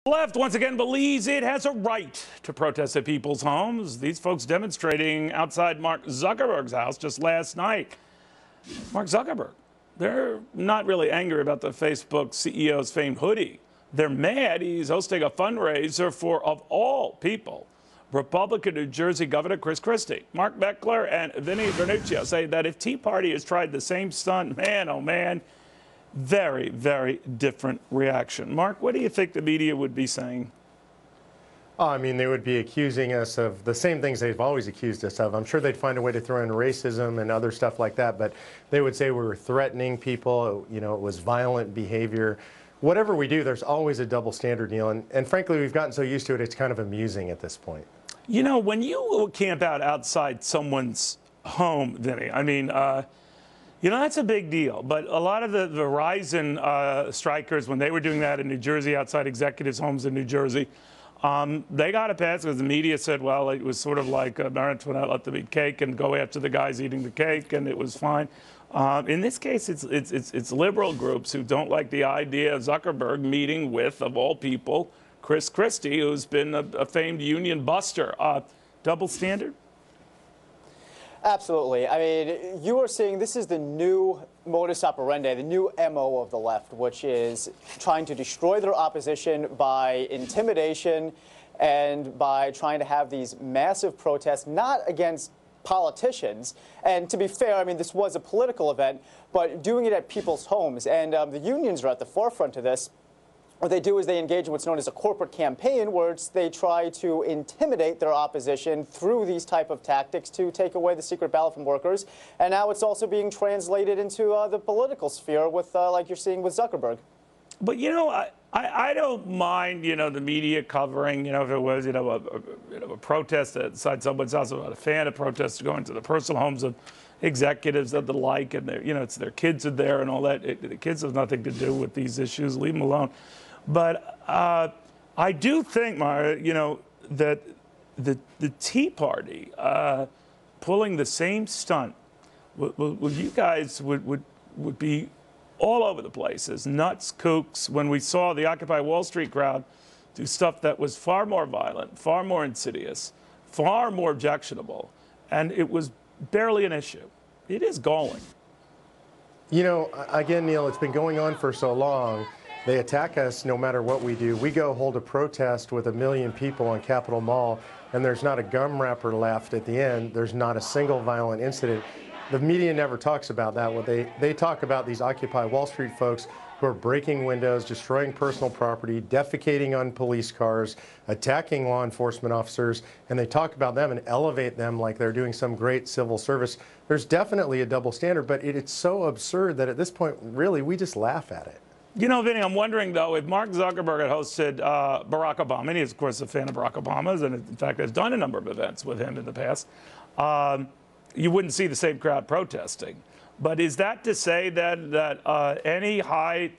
The left once again believes it has a right to protest at people's homes. These folks demonstrating outside Mark Zuckerberg's house just last night. Mark Zuckerberg, they're not really angry about the Facebook CEO's famed hoodie. They're mad he's hosting a fundraiser for, of all people, Republican New Jersey Governor Chris Christie. Mark Meckler and Vinnie Vernuccio say that if Tea Party has tried the same stunt, man, oh man, very, very different reaction. Mark, what do you think the media would be saying? Oh, I mean, they would be accusing us of the same things they've always accused us of. I'm sure they'd find a way to throw in racism and other stuff like that, but they would say we were threatening people, you know, it was violent behavior. Whatever we do, there's always a double standard, Neil, and frankly, we've gotten so used to it, it's kind of amusing at this point. You know, when you camp out outside someone's home, Vinny, I mean, you know, that's a big deal. But a lot of the Verizon strikers, when they were doing that in New Jersey, outside executives' homes in New Jersey, they got a pass because the media said, well, it was sort of like parents would not let them eat cake and go after the guys eating the cake, and it was fine. In this case, it's liberal groups who don't like the idea of Zuckerberg meeting with, of all people, Chris Christie, who's been a famed union buster. Double standard? Absolutely. I mean, you are seeing this is the new modus operandi, the new MO of the left, which is trying to destroy their opposition by intimidation and by trying to have these massive protests, not against politicians. And to be fair, I mean, this was a political event, but doing it at people's homes. And the unions are at the forefront of this. What they do is they engage in what's known as a corporate campaign, where they try to intimidate their opposition through these type of tactics to take away the secret ballot from workers. And now it's also being translated into the political sphere with, like you're seeing with Zuckerberg. But, you know, I don't mind, you know, the media covering, you know, if it was, a protest outside someone's house. I'm not a fan of protests going to the personal homes of executives and the like, and you know, it's their kids are there and all that. The kids have nothing to do with these issues. Leave them alone. But I do think, Mara, you know, that the Tea Party pulling the same stunt, you guys would be all over the place as nuts, kooks, when we saw the Occupy Wall Street crowd do stuff that was far more violent, far more insidious, far more objectionable, and it was barely an issue. It is galling. You know, again, Neil, it's been going on for so long. They attack us no matter what we do. We go hold a protest with 1 million people on Capitol Mall, and there's not a gum wrapper left at the end. There's not a single violent incident. The media never talks about that. What they talk about these Occupy Wall Street folks who are breaking windows, destroying personal property, defecating on police cars, attacking law enforcement officers, and they talk about them and elevate them like they're doing some great civil service. There's definitely a double standard, but it's so absurd that at this point, really, we just laugh at it. You know, Vinny, I'm wondering, though, if Mark Zuckerberg had hosted Barack Obama, and he is, of course, a fan of Barack Obama's, and in fact has done a number of events with him in the past, you wouldn't see the same crowd protesting. But is that to say that any high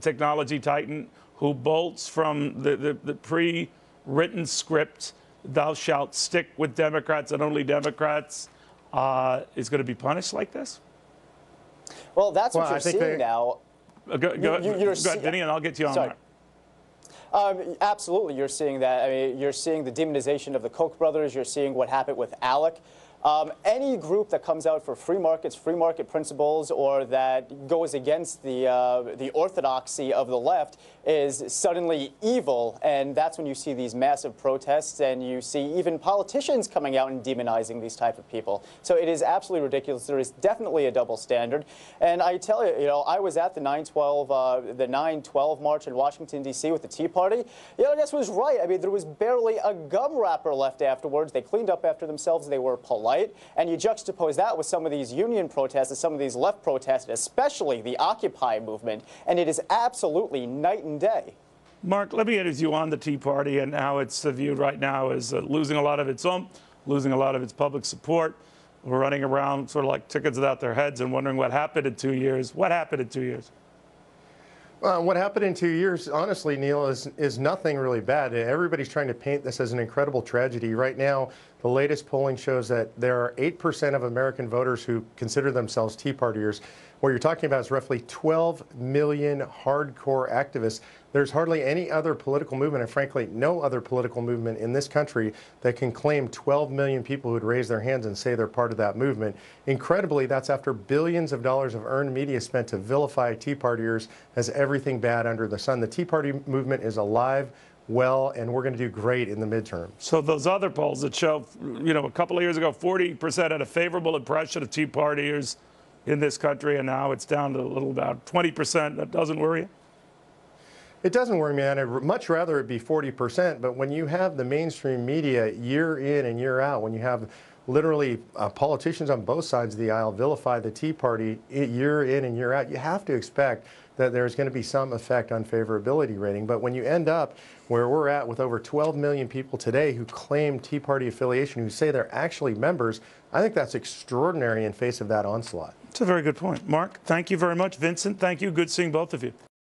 technology titan who bolts from the pre-written script, thou shalt stick with Democrats and only Democrats, is going to be punished like this? Well, that's what you're seeing now. Go ahead, Vinny, and I'll get you on that. Absolutely, you're seeing that. I mean, you're seeing the demonization of the Koch brothers. You're seeing what happened with Alec. Any group that comes out for free markets, free market principles, or that goes against the orthodoxy of the left is suddenly evil, and that's when you see these massive protests, and you see even politicians coming out and demonizing these type of people. So it is absolutely ridiculous. There is definitely a double standard, and I tell you, I was at the 9/12 march in Washington D.C. with the Tea Party. I guess was right. I mean, there was barely a gum wrapper left afterwards. They cleaned up after themselves. They were polite. And you juxtapose that with some of these union protests and some of these left protests, especially the Occupy movement, and it is absolutely night and day. Mark, let me introduce you on the Tea Party and how it's viewed right now as losing a lot of its losing a lot of its public support. We're running around sort of like chickens without their heads and wondering what happened in 2 years. What happened in 2 years? What happened in 2 years, honestly, Neil, is nothing really bad. Everybody's trying to paint this as an incredible tragedy. Right now, the latest polling shows that there are 8% of American voters who consider themselves Tea Partiers, what you're talking about is roughly 12 million hardcore activists. There's hardly any other political movement, and frankly, no other political movement in this country that can claim 12 million people who'd raise their hands and say they're part of that movement. Incredibly, that's after billions of dollars of earned media spent to vilify Tea Partiers as everything bad under the sun. The Tea Party movement is alive, well, and we're going to do great in the midterm. So those other polls that show, a couple of years ago, 40% had a favorable impression of Tea Partiers in this country, and now it's down to a little about 20%. That doesn't worry you? It doesn't worry me, and I'd much rather it be 40%, but when you have the mainstream media year in and year out, when you have literally politicians on both sides of the aisle vilify the Tea Party year in and year out, you have to expect that there's going to be some effect on favorability rating. But when you end up where we're at with over 12 million people today who claim Tea Party affiliation, who say they're actually members, I think that's extraordinary in face of that onslaught. It's a very good point. Mark, thank you very much. Vincent, thank you. Good seeing both of you.